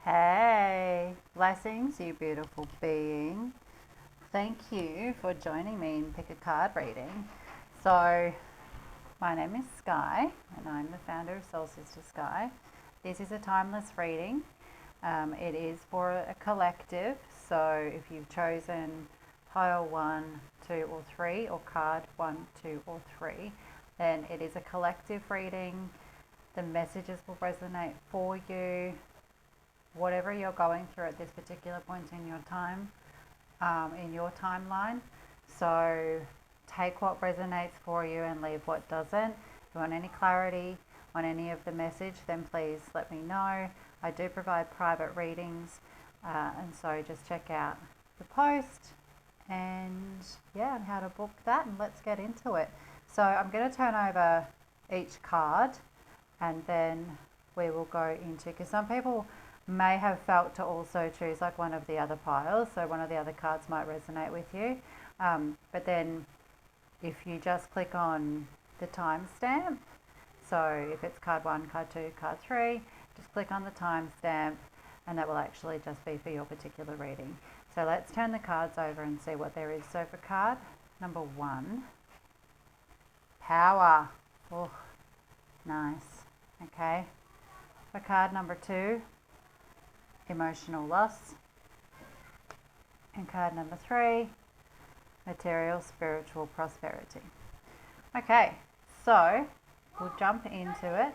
Hey, blessings, you beautiful being. Thank you for joining me in Pick a Card reading. So, my name is Sky, and I'm the founder of Soul Sister Sky. This is a timeless reading. It is for a collective, so if you've chosen pile 1, 2, or 3, or card 1, 2, or 3, then it is a collective reading. The messages will resonate for you. Whatever you're going through at this particular point in your time, in your timeline. So take what resonates for you and leave what doesn't. If you want any clarity on any of the message, then please let me know. I do provide private readings, and so just check out the post and how to book that, and let's get into it. So I'm going to turn over each card and then we will go into, because some people may have felt to also choose like one of the other piles, so one of the other cards might resonate with you, but then if you just click on the timestamp, so if it's card 1, card 2, card 3, just click on the timestamp and that will actually just be for your particular reading. So let's turn the cards over and see what there is. So for card number 1, power. Oh, nice. Okay. For card number 2, emotional loss, and card number 3, material spiritual prosperity. Okay, so we'll jump into it,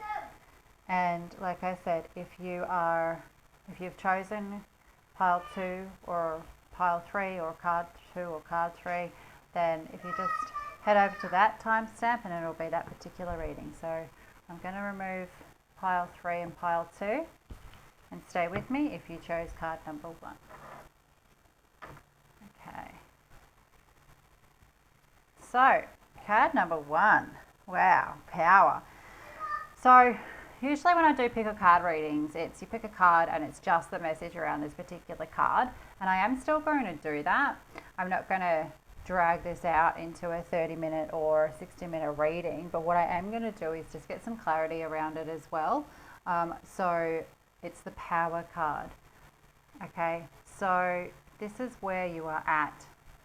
and like I said, if you've chosen pile 2 or pile 3 or card 2 or card 3, then if you just head over to that timestamp and it'll be that particular reading. So I'm going to remove pile 3 and pile 2. And stay with me if you chose card number 1. Okay. So, card number 1. Wow, power. So, usually when I do pick a card readings, it's you pick a card and it's just the message around this particular card. And I am still going to do that. I'm not going to drag this out into a 30-minute or 60-minute reading. But what I am going to do is just get some clarity around it as well. So it's the power card. Okay, so this is where you are at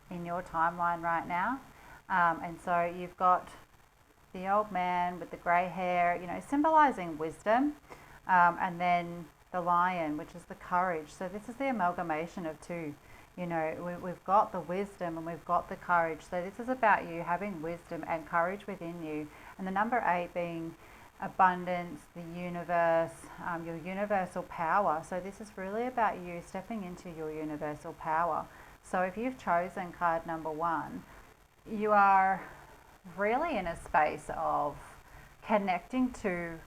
in your timeline right now. And so you've got the old man with the grey hair, symbolizing wisdom. And then the lion, which is the courage. So this is the amalgamation of two. We've got the wisdom and we've got the courage. So this is about you having wisdom and courage within you. And the number 8 being abundance, the universe, your universal power. So this is really about you stepping into your universal power. So if you've chosen card number 1, you are really in a space of connecting to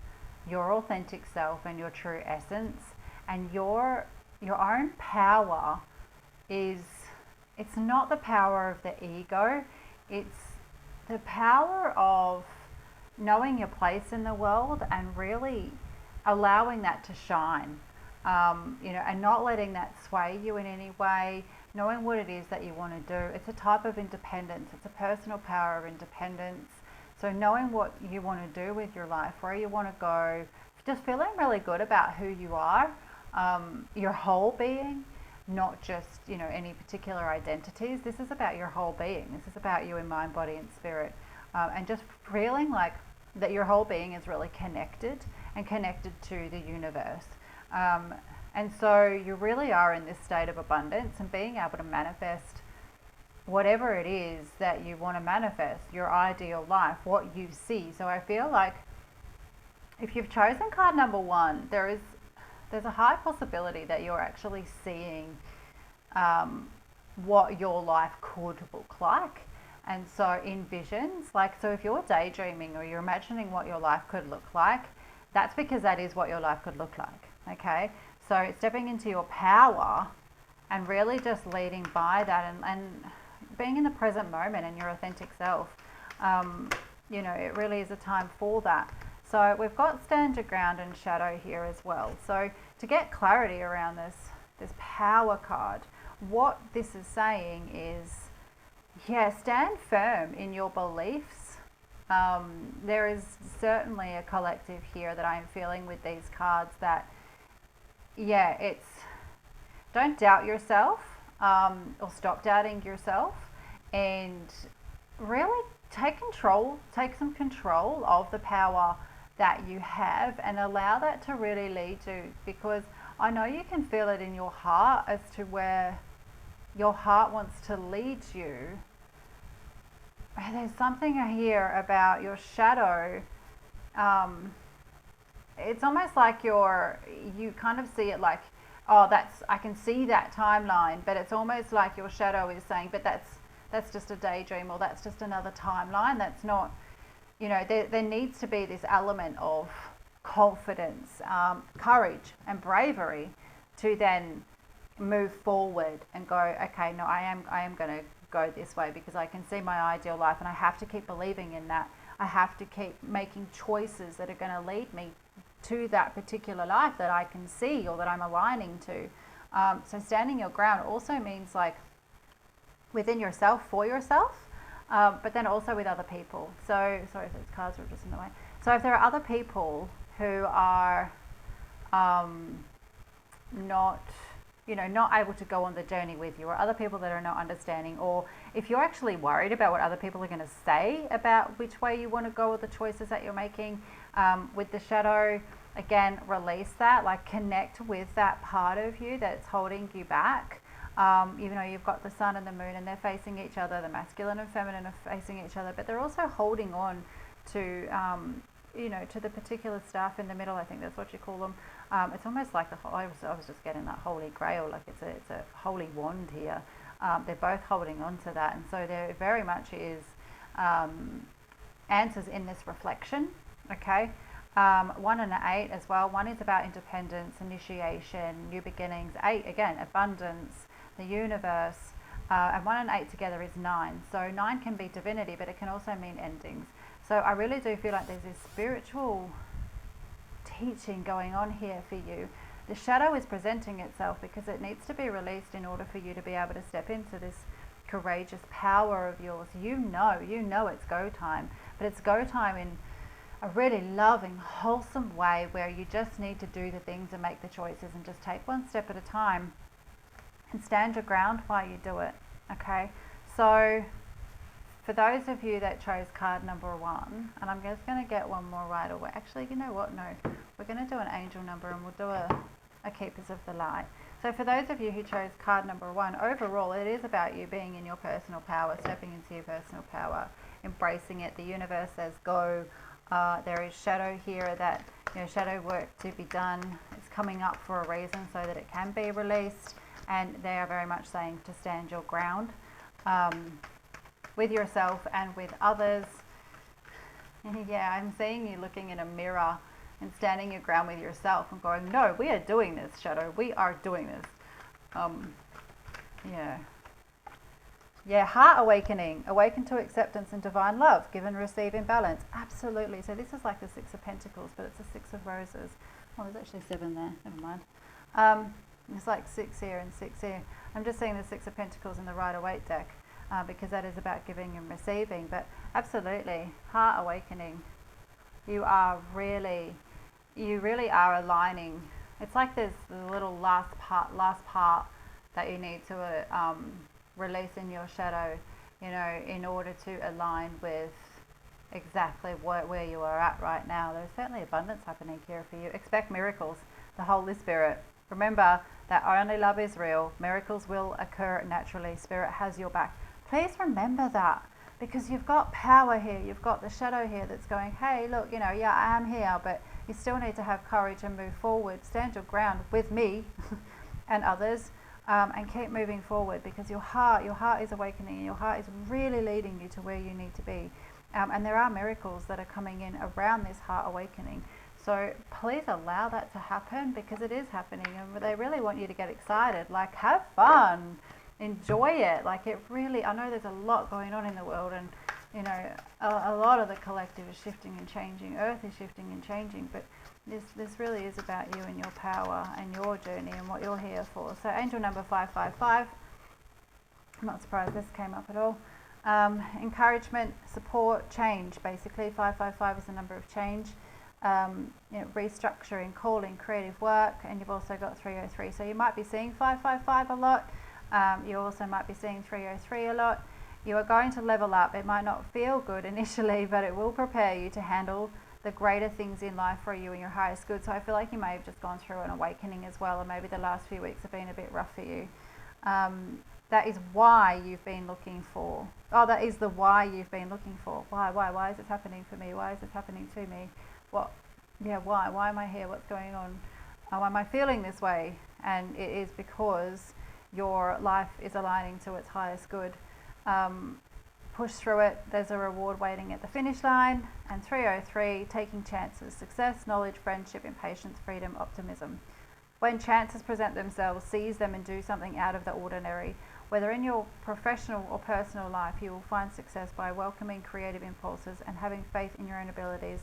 your authentic self and your true essence, and your own power it's not the power of the ego, it's the power of knowing your place in the world and really allowing that to shine, and not letting that sway you in any way, knowing what it is that you want to do. It's a type of independence. It's a personal power of independence. So knowing what you want to do with your life, where you want to go, just feeling really good about who you are, your whole being, not just, any particular identities. This is about your whole being. This is about you in mind, body, and spirit. And just feeling like that your whole being is really connected and connected to the universe. And so you really are in this state of abundance and being able to manifest whatever it is that you want to manifest, your ideal life, what you see. So I feel like if you've chosen card number 1, there's a high possibility that you're actually seeing what your life could look like. And so in visions, so if you're daydreaming or you're imagining what your life could look like, that's because that is what your life could look like. Okay, so stepping into your power and really just leading by that, and being in the present moment and your authentic self, it really is a time for that. So we've got stand your ground and shadow here as well. So to get clarity around this power card, what this is saying is, stand firm in your beliefs. There is certainly a collective here that I am feeling with these cards that yeah, it's don't doubt yourself, or stop doubting yourself, and really take some control of the power that you have and allow that to really lead you, because I know you can feel it in your heart as to where your heart wants to lead you. There's something here about your shadow. um, it's almost like you kind of see it like, oh, I can see that timeline, but it's almost like your shadow is saying, but that's just a daydream, or that's just another timeline. That's not, there needs to be this element of confidence, courage and bravery to then move forward and go, okay, no, I am going to go this way, because I can see my ideal life, and I have to keep believing in that. I have to keep making choices that are going to lead me to that particular life that I can see, or that I'm aligning to. So standing your ground also means like within yourself, for yourself, but then also with other people. So sorry if those cards are just in the way. So if there are other people who are not not able to go on the journey with you, or other people that are not understanding, or if you're actually worried about what other people are going to say about which way you want to go, or the choices that you're making, with the shadow, again, release that, like connect with that part of you that's holding you back. You've got the sun and the moon, and they're facing each other, the masculine and feminine are facing each other, but they're also holding on to to the particular stuff in the middle. I think that's what you call them. It's almost like I was just getting that holy grail, like it's a holy wand here. They're both holding on to that, and so there very much is answers in this reflection. Okay. 1 and 8 as well. 1 is about independence, initiation, new beginnings. 8, again, abundance, the universe. And 1 and 8 together is 9. So 9 can be divinity, but it can also mean endings. So I really do feel like there's this spiritual teaching going on here for you. The shadow is presenting itself because it needs to be released in order for you to be able to step into this courageous power of yours. You know it's go time, but it's go time in a really loving, wholesome way, where you just need to do the things and make the choices and just take one step at a time and stand your ground while you do it. Okay, so for those of you that chose card number 1, and I'm just going to get one more right away. Actually, you know what? No, we're going to do an angel number, and we'll do a Keepers of the Light. So for those of you who chose card number 1, overall it is about you being in your personal power, stepping into your personal power, embracing it. The universe says go. There is shadow here, that shadow work to be done. It's coming up for a reason, so that it can be released, and they are very much saying to stand your ground with yourself and with others. Yeah, I'm seeing you looking in a mirror and standing your ground with yourself and going, no, we are doing this, shadow, we are doing this. Heart awakening, awaken to acceptance and divine love, give and receive in balance. Absolutely. So this is like the 6 of Pentacles, but it's a 6 of Roses. Oh, there's actually 7 there, never mind. It's like 6 here and 6 here. I'm just seeing the 6 of Pentacles in the Rider-Waite deck, because that is about giving and receiving. But absolutely, heart awakening. You really are aligning. It's like there's the little last part that you need to release in your shadow, in order to align with exactly where you are at right now. There's certainly abundance happening here for you. Expect miracles. The Holy Spirit. Remember that only love is real. Miracles will occur naturally. Spirit has your back. Please remember that, because you've got power here. You've got the shadow here that's going, hey, look, I am here, but you still need to have courage and move forward. Stand your ground with me and others, and keep moving forward, because your heart is awakening, and your heart is really leading you to where you need to be. And there are miracles that are coming in around this heart awakening. So please allow that to happen, because it is happening, and they really want you to get excited. Like, have fun, enjoy it. Like, it really, I know there's a lot going on in the world, and a lot of the collective is shifting and changing. Earth is shifting and changing, but this really is about you and your power and your journey and what you're here for. So angel number 555. I'm not surprised this came up at all. Encouragement, support, change. Basically, 555 is the number of change. restructuring, calling, creative work, and you've also got 303. So you might be seeing 555 a lot. You also might be seeing 303 a lot. You are going to level up. It might not feel good initially, but it will prepare you to handle the greater things in life for you and your highest good. So I feel like you may have just gone through an awakening as well, or maybe the last few weeks have been a bit rough for you. That is why you've been looking for. Oh, that is the why you've been looking for. Why is this happening for me? Why is this happening to me? What? Yeah, why? Why am I here? What's going on? Why am I feeling this way? And it is because your life is aligning to its highest good. Push through it. There's a reward waiting at the finish line. And 303, taking chances, success, knowledge, friendship, impatience, freedom, optimism. When chances present themselves, seize them and do something out of the ordinary. Whether in your professional or personal life, you will find success by welcoming creative impulses and having faith in your own abilities.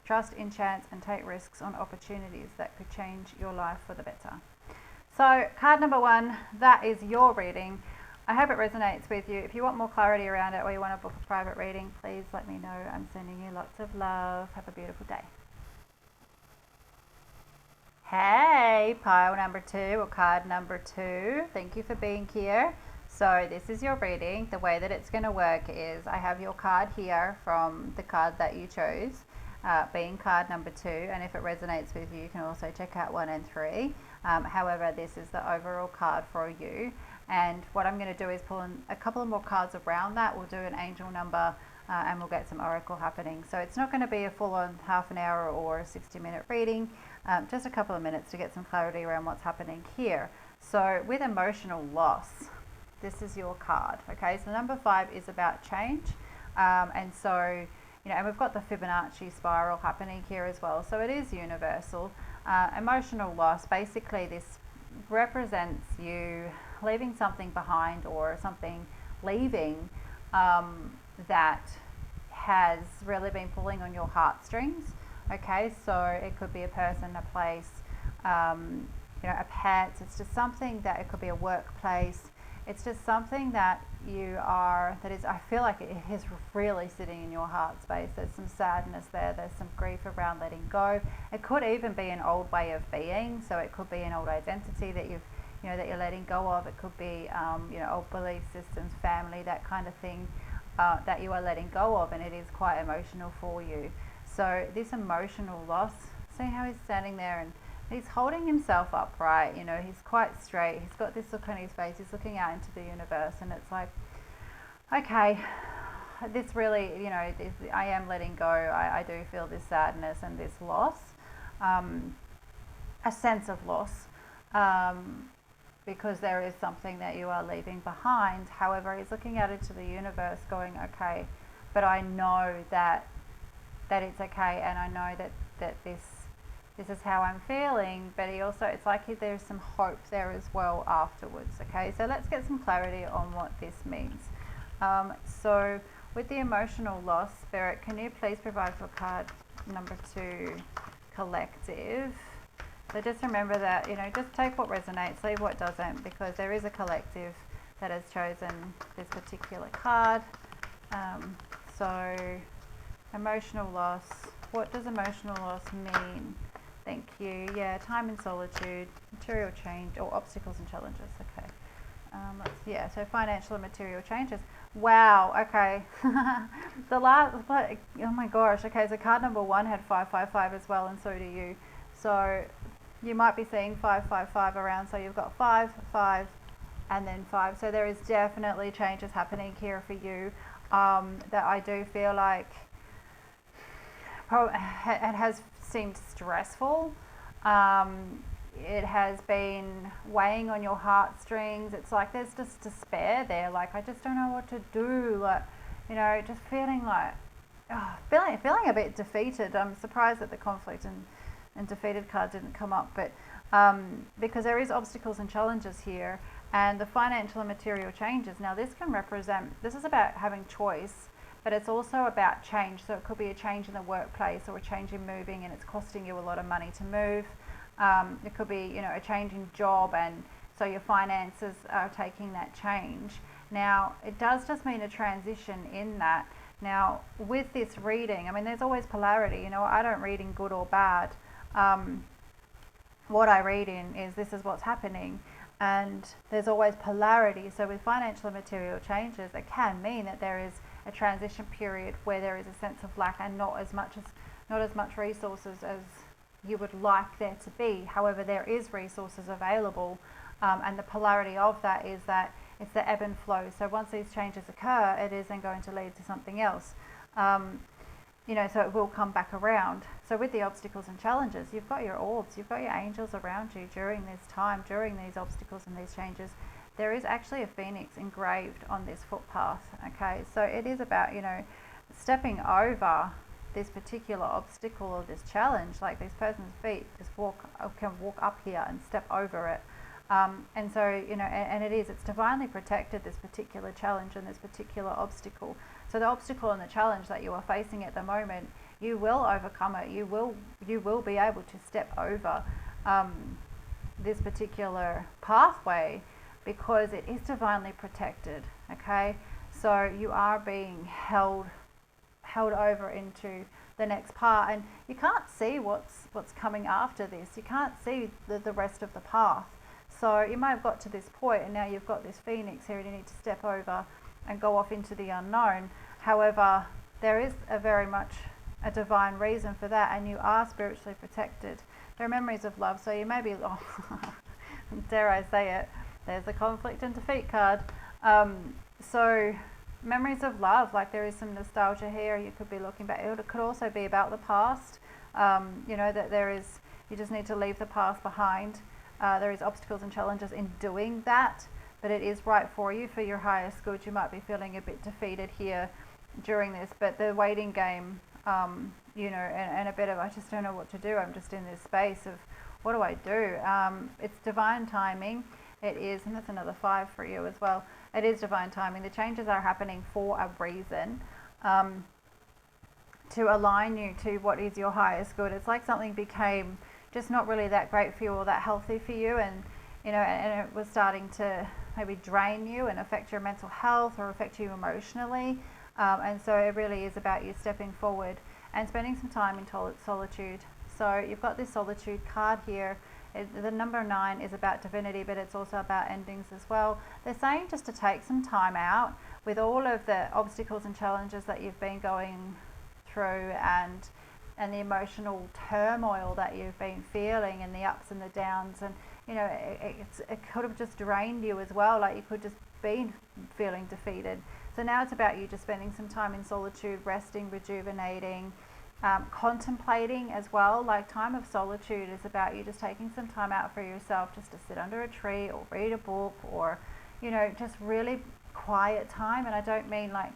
Trust in chance and take risks on opportunities that could change your life for the better. So card number 1, that is your reading. I hope it resonates with you. If you want more clarity around it or you want to book a private reading, please let me know. I'm sending you lots of love. Have a beautiful day. Hey, pile number 2 or card number 2. Thank you for being here. So this is your reading. The way that it's going to work is I have your card here from the card that you chose, being card number 2. And if it resonates with you, you can also check out 1 and 3. However, this is the overall card for you. And what I'm going to do is pull in a couple of more cards around that. We'll do an angel number and we'll get some oracle happening. So it's not going to be a full-on half an hour or a 60-minute reading, just a couple of minutes to get some clarity around what's happening here. So with emotional loss, this is your card. Okay, so number 5 is about change. And so, and we've got the Fibonacci spiral happening here as well. So it is universal. Emotional loss, basically this represents you leaving something behind or something leaving that has really been pulling on your heartstrings. Okay, so it could be a person, a place, a pet. It's just something that it could be a workplace. It's just something that I feel like it is really sitting in your heart space. There's some sadness there. There's some grief around letting go. It could even be an old way of being. So it could be an old identity that that you're letting go of. It could be, old belief systems, family, that kind of thing that you are letting go of. And it is quite emotional for you. So this emotional loss, see how he's standing there and he's holding himself upright, he's quite straight. He's got this look on his face. He's looking out into the universe and it's like, okay, this really, I am letting go. I do feel this sadness and this loss, a sense of loss, because there is something that you are leaving behind. However, he's looking out into the universe going, okay, but I know that it's okay, and I know that this is how I'm feeling. But he also, it's like there's some hope there as well afterwards. Okay, so let's get some clarity on what this means. So with the emotional loss, Spirit, can you please provide for card number 2, collective? So just remember that, just take what resonates, leave what doesn't, because there is a collective that has chosen this particular card. So emotional loss, what does emotional loss mean? Thank you. Yeah, time and solitude, material change, or obstacles and challenges. Okay. So financial and material changes. Wow, okay. The last, oh my gosh, okay, so card number 1 had 555 as well, and so do you. So you might be seeing 555 around, so you've got 5, 5, and then 5. So there is definitely changes happening here for you that I do feel like it has seemed stressful. It has been weighing on your heartstrings. It's like there's just despair there. Like, I just don't know what to do. Like, just feeling like, feeling a bit defeated. I'm surprised that the conflict and defeated card didn't come up, but because there is obstacles and challenges here, and the financial and material changes. Now, this is about having choice, but it's also about change. So it could be a change in the workplace or a change in moving, and it's costing you a lot of money to move. It could be, a change in job, and so your finances are taking that change. Now, it does just mean a transition in that. Now, with this reading, I mean, there's always polarity. You know, I don't read in good or bad. What I read in is this is what's happening, and there's always polarity. So with financial and material changes, it can mean that there is a transition period where there is a sense of lack and not as much resources as you would like there to be. However, there is resources available, and the polarity of that is that it's the ebb and flow. So once these changes occur, it is then going to lead to something else. You know, so it will come back around. So with the obstacles and challenges, you've got your orbs, you've got your angels around you during this time, during these obstacles and these changes. There is actually a phoenix engraved on this footpath. Okay, so it is about, you know, stepping over this particular obstacle or this challenge. Like this person's feet just can walk up here and step over it. And so, you know, and it's divinely protected, this particular challenge and this particular obstacle. So the obstacle and the challenge that you are facing at the moment, you will overcome it. You will be able to step over this particular pathway because it is divinely protected. Okay, so you are being held over into the next part, and you can't see what's coming after this. You can't see the rest of the path. So you might have got to this point and now you've got this phoenix here and you need to step over and go off into the unknown. However, there is a very much a divine reason for that, and you are spiritually protected. There are memories of love, so you may be, dare I say it, there's the conflict and defeat card. So memories of love, like there is some nostalgia here. You could be looking back. It could also be about the past. You know, that you just need to leave the past behind. There is obstacles and challenges in doing that, but it is right for you, for your highest good. You might be feeling a bit defeated here during this, but the waiting game, you know, and a bit of, I just don't know what to do. I'm just in this space of, what do I do? It's divine timing. It is, and that's another 5 for you as well. It is divine timing. The changes are happening for a reason, to align you to what is your highest good. It's like something became just not really that great for you or that healthy for you, and you know, and it was starting to maybe drain you and affect your mental health or affect you emotionally. And so it really is about you stepping forward and spending some time in solitude. So you've got this solitude card here. The number 9 is about divinity, but it's also about endings as well. They're saying just to take some time out with all of the obstacles and challenges that you've been going through, and the emotional turmoil that you've been feeling, and the ups and the downs, and you know, it could have just drained you as well. Like you could just be feeling defeated. So now it's about you just spending some time in solitude, resting, rejuvenating, contemplating as well. Like time of solitude is about you just taking some time out for yourself, just to sit under a tree or read a book, or you know, just really quiet time. And I don't mean like,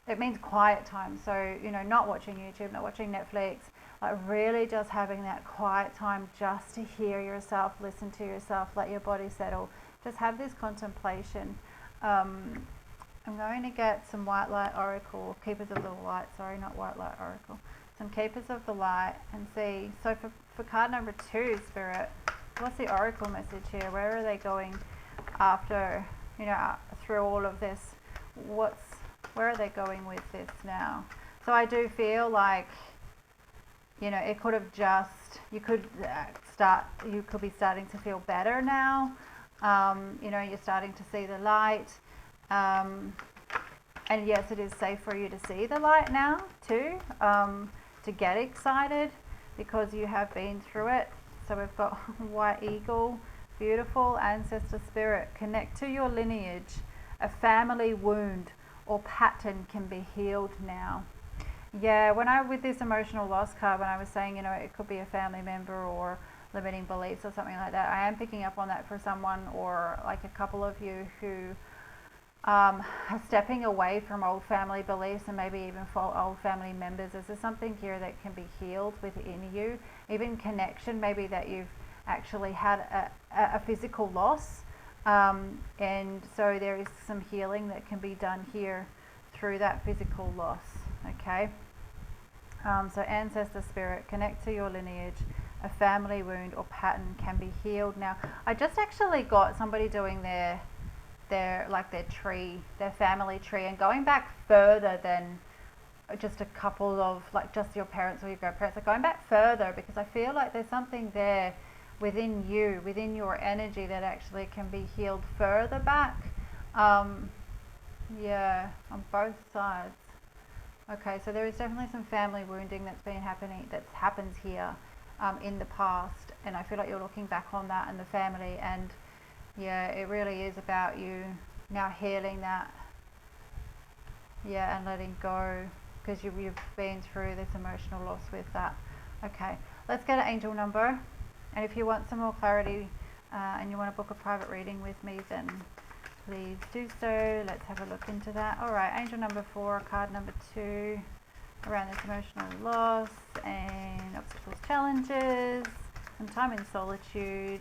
it means quiet time. So you know, not watching YouTube, not watching Netflix, like really just having that quiet time just to hear yourself, listen to yourself, let your body settle, just have this contemplation. I'm going to get some white light oracle, keepers of the light, sorry, not white light oracle, some keepers of the light, and see. So for card number 2, Spirit, what's the oracle message here? Where are they going after, you know, through all of this? Where are they going with this now? So I do feel like, you know, it could have just, you could be starting to feel better now. You know, you're starting to see the light. And yes, it is safe for you to see the light now too, to get excited because you have been through it. So we've got white eagle, beautiful ancestor spirit. Connect to your lineage. A family wound or pattern can be healed now. Yeah, with this emotional loss card, when I was saying, you know, it could be a family member or limiting beliefs or something like that, I am picking up on that for someone, or like a couple of you who are stepping away from old family beliefs and maybe even for old family members. Is there something here that can be healed within you? Even connection, maybe that you've actually had a physical loss, and so there is some healing that can be done here through that physical loss. Okay, so ancestor spirit, connect to your lineage. A family wound or pattern can be healed now. I just actually got somebody doing their tree, their family tree, and going back further than just a couple of, like, just your parents or your grandparents, like going back further, because I feel like there's something there within you, within your energy, that actually can be healed further back. Yeah, on both sides. Okay, so there is definitely some family wounding that's been happening, that happens here in the past, and I feel like you're looking back on that and the family, and yeah, it really is about you now healing that, yeah, and letting go, because you've been through this emotional loss with that. Okay, let's get an angel number, and if you want some more clarity and you want to book a private reading with me, then please do so. Let's have a look into that. All right, angel number 4, card number 2, around this emotional loss and obstacles, challenges, some time in solitude.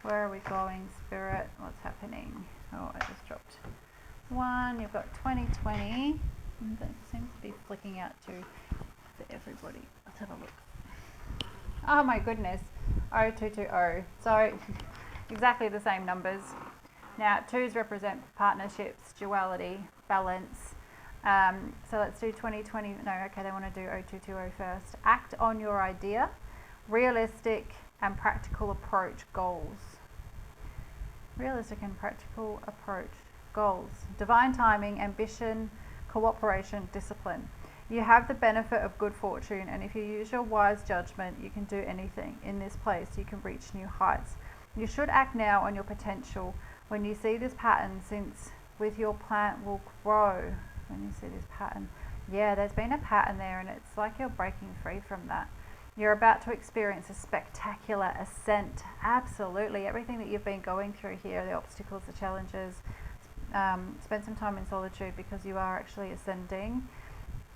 Where are we going, Spirit? What's happening? Oh, I just dropped 1. You've got 2020. That seems to be flicking out to for everybody. Let's have a look. Oh my goodness. 0220. So exactly the same numbers. Now, 2s represent partnerships, duality, balance. So let's do 2020. No, okay, they want to do 0220 first. Act on your idea, realistic and practical approach, goals. Realistic and practical approach, goals. Divine timing, ambition, cooperation, discipline. You have the benefit of good fortune, and if you use your wise judgment, you can do anything. In this place, you can reach new heights. You should act now on your potential. When you see this pattern, since with your plant will grow. When you see this pattern, yeah, there's been a pattern there, and it's like you're breaking free from that. You're about to experience a spectacular ascent. Absolutely, everything that you've been going through here, the obstacles, the challenges, spend some time in solitude, because you are actually ascending.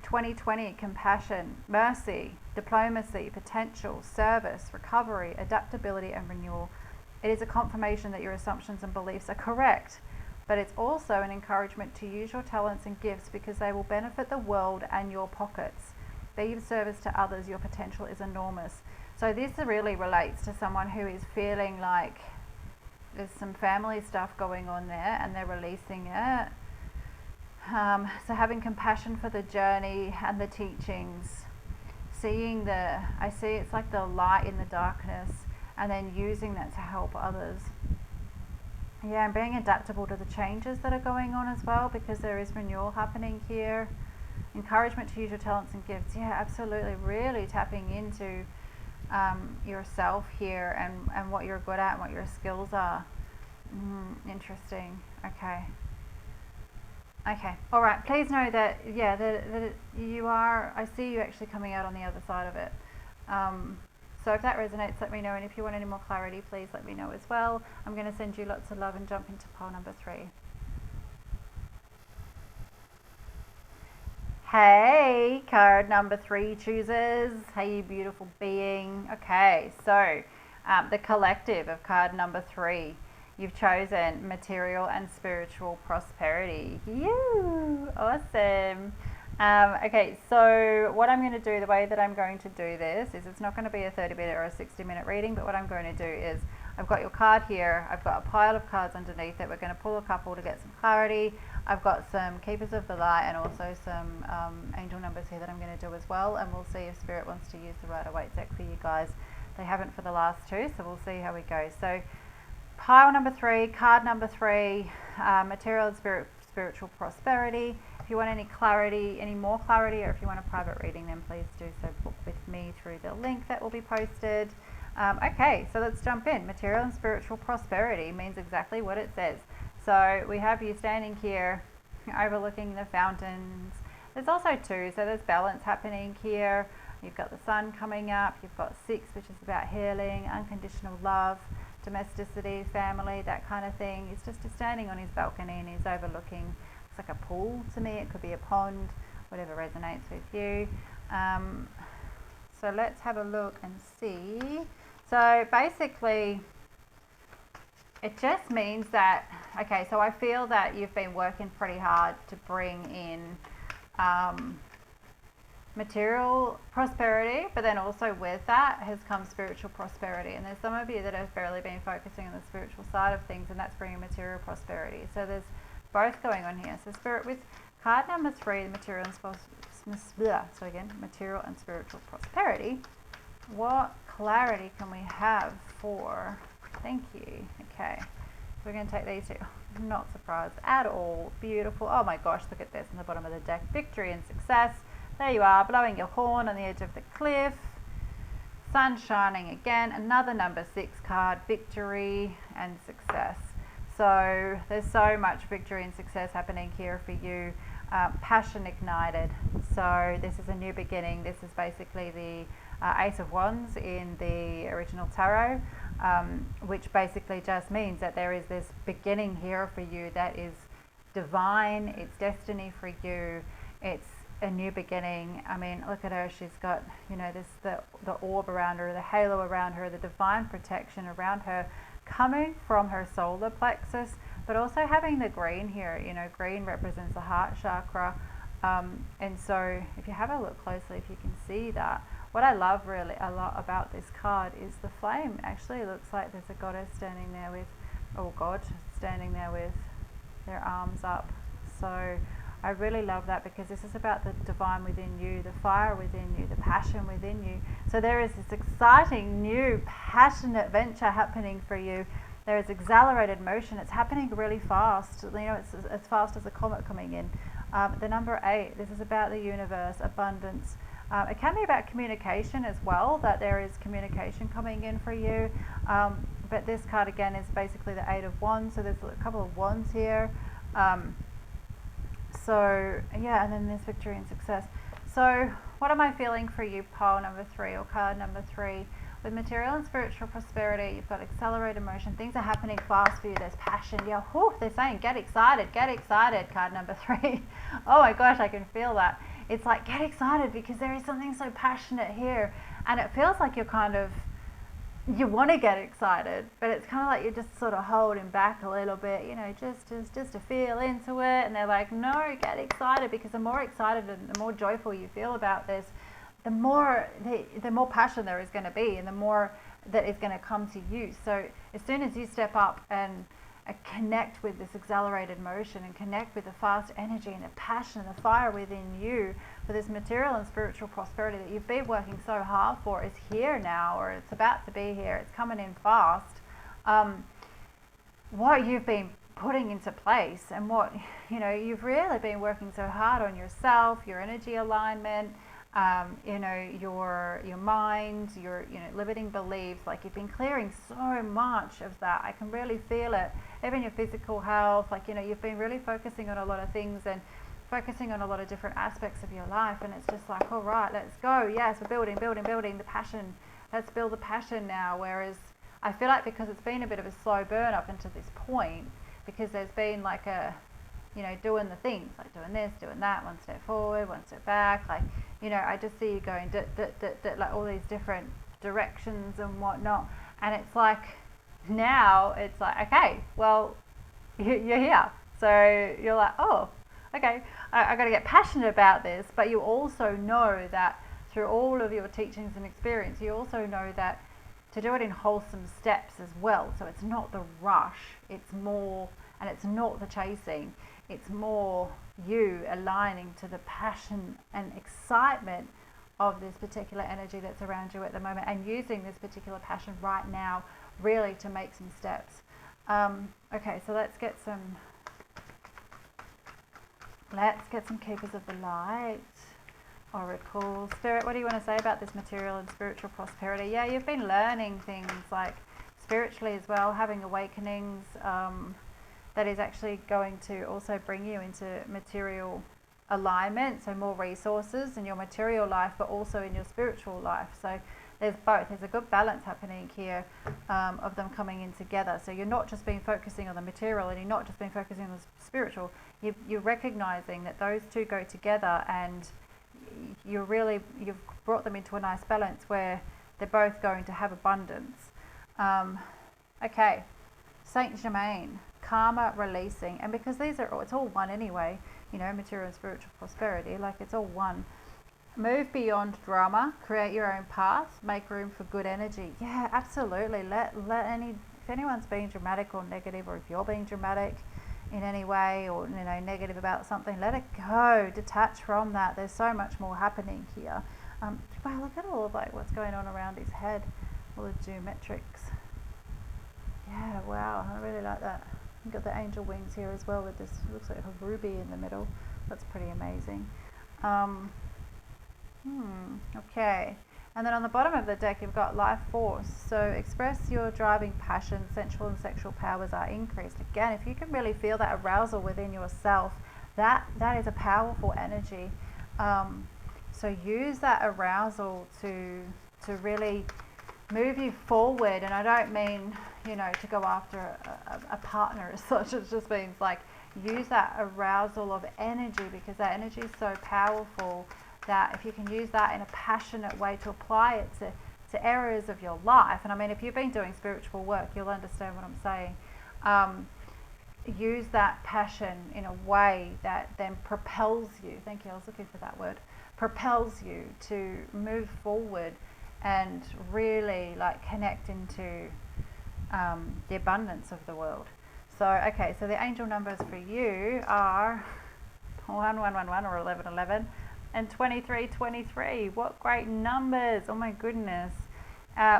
2020, compassion, mercy, diplomacy, potential, service, recovery, adaptability and renewal. It is a confirmation that your assumptions and beliefs are correct, but it's also an encouragement to use your talents and gifts, because they will benefit the world and your pockets. Be of service to others. Your potential is enormous. So this really relates to someone who is feeling like there's some family stuff going on there, and they're releasing it. So having compassion for the journey and the teachings, I see it's like the light in the darkness, and then using that to help others. Yeah, and being adaptable to the changes that are going on as well, because there is renewal happening here. Encouragement to use your talents and gifts. Yeah, absolutely. Really tapping into yourself here, and what you're good at and what your skills are. Interesting. Okay. All right. Please know that, yeah, that you are, I see you actually coming out on the other side of it. So if that resonates, let me know. And if you want any more clarity, please let me know as well. I'm going to send you lots of love and jump into pile number 3. Hey, card number 3 choosers. Hey, you beautiful being. Okay, so the collective of card number 3. You've chosen material and spiritual prosperity. You awesome. Okay, so what I'm going to do, the way that I'm going to do this is, it's not going to be a 30-minute or a 60-minute reading, but what I'm going to do is, I've got your card here, I've got a pile of cards underneath it. We're going to pull a couple to get some clarity. I've got some keepers of the light and also some angel numbers here that I'm going to do as well, and we'll see if Spirit wants to use the Rider-Waite deck for you guys. They haven't for the last 2, so we'll see how we go. So pile number 3, card number 3, material and spiritual prosperity. If you want any clarity, any more clarity, or if you want a private reading, then please do so. Book with me through the link that will be posted. Okay, so let's jump in. Material and spiritual prosperity means exactly what it says. So we have you standing here overlooking the fountains. There's also 2, so there's balance happening here. You've got the sun coming up. You've got 6, which is about healing, unconditional love, domesticity, family, that kind of thing. He's just standing on his balcony and he's overlooking, it's like a pool to me. It could be a pond, whatever resonates with you. So let's have a look and see. So basically, it just means that, okay, so I feel that you've been working pretty hard to bring in material prosperity, but then also with that has come spiritual prosperity. And there's some of you that have barely been focusing on the spiritual side of things, and that's bringing material prosperity. So there's both going on here. So Spirit, with card number 3, the material and so again, material and spiritual prosperity. What clarity can we have for, thank you, okay, we're going to take these two. Not surprised at all. Beautiful. Oh my gosh, look at this on the bottom of the deck. Victory and success. There you are, blowing your horn on the edge of the cliff. Sun shining again. Another number 6 card, victory and success. So there's so much victory and success happening here for you. Passion ignited. So this is a new beginning. This is basically the Ace of Wands in the original tarot, which basically just means that there is this beginning here for you that is divine. It's destiny for you. It's a new beginning. I mean, look at her. She's got, you know, this the orb around her, the halo around her, the divine protection around her, coming from her solar plexus, but also having the green here. You know, green represents the heart chakra, and so if you have a look closely, if you can see that, what I love really a lot about this card is the flame. Actually, it looks like there's a goddess standing there with, or God standing there with their arms up. So I really love that, because this is about the divine within you, the fire within you, the passion within you. So there is this exciting, new, passionate venture happening for you. There is accelerated motion. It's happening really fast. You know, it's as fast as a comet coming in. The number 8, this is about the universe, abundance. It can be about communication as well, that there is communication coming in for you. But this card again is basically the 8 of Wands. So there's a couple of wands here. So yeah, and then there's victory and success. So what am I feeling for you, pile number 3 or card number 3? With material and spiritual prosperity, you've got accelerated motion. Things are happening fast for you. There's passion. Yeah, whew, they're saying get excited, card number 3. Oh my gosh, I can feel that. It's like, get excited, because there is something so passionate here. And it feels like you're kind of, you want to get excited, but it's kind of like you're just sort of holding back a little bit, you know, just to feel into it. And they're like, no, get excited, because the more excited and the more joyful you feel about this, the more passion there is going to be, and the more that is going to come to you. So as soon as you step up and connect with this accelerated motion, and connect with the fast energy and the passion and the fire within you for this material and spiritual prosperity that you've been working so hard for, is here now, or it's about to be here. It's coming in fast. What you've been putting into place, and what, you know, you've really been working so hard on yourself, your energy alignment, you know, your mind, your, you know, limiting beliefs. Like, you've been clearing so much of that. I can really feel it. Even your physical health, like, you know, you've been really focusing on a lot of things and focusing on a lot of different aspects of your life, and it's just like, all right, let's go. Yes, we're building the passion. Let's build the passion now. Whereas I feel like, because it's been a bit of a slow burn up until this point, because there's been like a, you know, doing the things, like doing this, doing that, one step forward, one step back, like, you know, I just see you going like all these different directions and whatnot. And it's like, now it's like, okay, well, you're here. So you're like, oh, okay, I got to get passionate about this. But you also know that through all of your teachings and experience, you also know that to do it in wholesome steps as well. So it's not the rush, it's more, and it's not the chasing. It's more you aligning to the passion and excitement of this particular energy that's around you at the moment, and using this particular passion right now really to make some steps. Okay, so let's get some keepers of the light. Oracle, Spirit, what do you want to say about this material and spiritual prosperity? Yeah, you've been learning things like spiritually as well, having awakenings, that is actually going to also bring you into material alignment, so more resources in your material life, but also in your spiritual life. So there's both. There's a good balance happening here, of them coming in together. So you're not just been focusing on the material, and you're not just been focusing on the spiritual. You're recognizing that those two go together, and you've brought them into a nice balance where they're both going to have abundance. Okay, Saint Germain. Karma releasing, and because these are, it's all one anyway, you know, material and spiritual prosperity, like it's all one. Move beyond drama, create your own path, make room for good energy. Yeah, absolutely. If anyone's being dramatic or negative, or if you're being dramatic, in any way, or negative about something. Let it go. Detach from that. There's so much more happening here. Wow, look at all of what's going on around his head, all the geometrics. Yeah, wow, I really like that. You've got the angel wings here as well with this, looks like a ruby in the middle. That's pretty amazing. Okay. And then on the bottom of the deck, you've got life force. So express your driving passion, sensual and sexual powers are increased. Again, if you can really feel that arousal within yourself, that is a powerful energy. So use that arousal to really move you forward. And I don't mean, to go after a partner as such. It just means use that arousal of energy, because that energy is so powerful that if you can use that in a passionate way to apply it to areas of your life. And I mean, if you've been doing spiritual work, you'll understand what I'm saying. Use that passion in a way that then propels you. Thank you, I was looking for that word. Propels you to move forward and really connect into the abundance of the world. So, okay, so the angel numbers for you are 1111 or 1111 and 2323. What great numbers! Oh my goodness.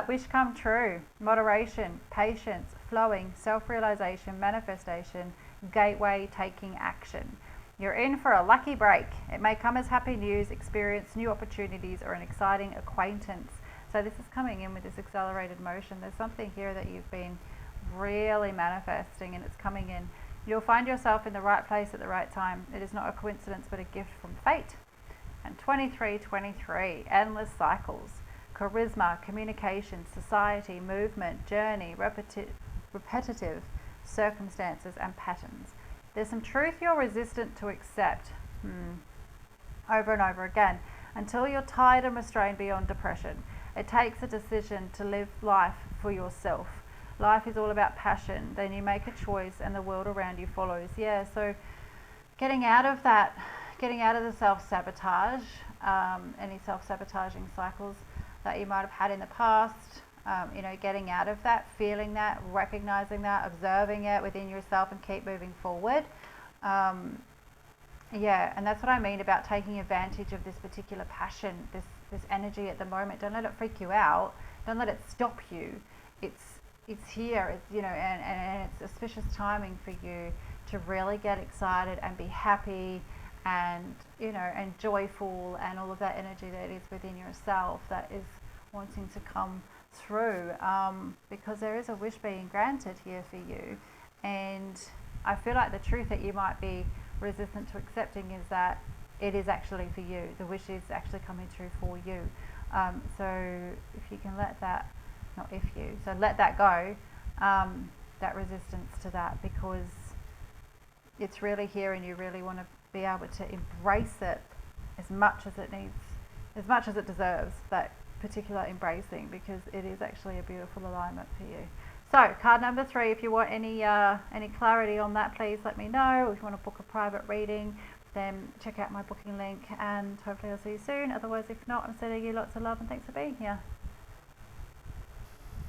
Wish come true, moderation, patience, flowing, self-realization, manifestation, gateway, taking action. You're in for a lucky break. It may come as happy news, experience, new opportunities, or an exciting acquaintance. So this is coming in with this accelerated motion. There's something here that you've been really manifesting, and it's coming in. You'll find yourself in the right place at the right time. It is not a coincidence, but a gift from fate. And 2323, endless cycles, charisma, communication, society, movement, journey, repetitive circumstances and patterns. There's some truth you're resistant to accept over and over again until you're tired and restrained beyond depression. It takes a decision to live life for yourself. Life is all about passion. Then you make a choice and the world around you follows. Yeah, so getting out of that, getting out of the self-sabotage, any self-sabotaging cycles that you might have had in the past, getting out of that, feeling that, recognizing that, observing it within yourself, and keep moving forward. Yeah, and that's what I mean about taking advantage of this particular passion, this energy at the moment. Don't let it freak you out. Don't let it stop you. It's here, and it's auspicious timing for you to really get excited and be happy and, and joyful, and all of that energy that is within yourself that is wanting to come through, because there is a wish being granted here for you. And I feel like the truth that you might be resistant to accepting is that it is actually for you. The wish is actually coming through for you. So if you can let that, let that go, that resistance to that, because it's really here and you really want to be able to embrace it as much as it needs, as much as it deserves, that particular embracing, because it is actually a beautiful alignment for you. So card number 3, if you want any clarity on that, please let me know. Or if you want to book a private reading, then check out my booking link, and hopefully I'll see you soon. Otherwise, if not, I'm sending you lots of love and thanks for being here.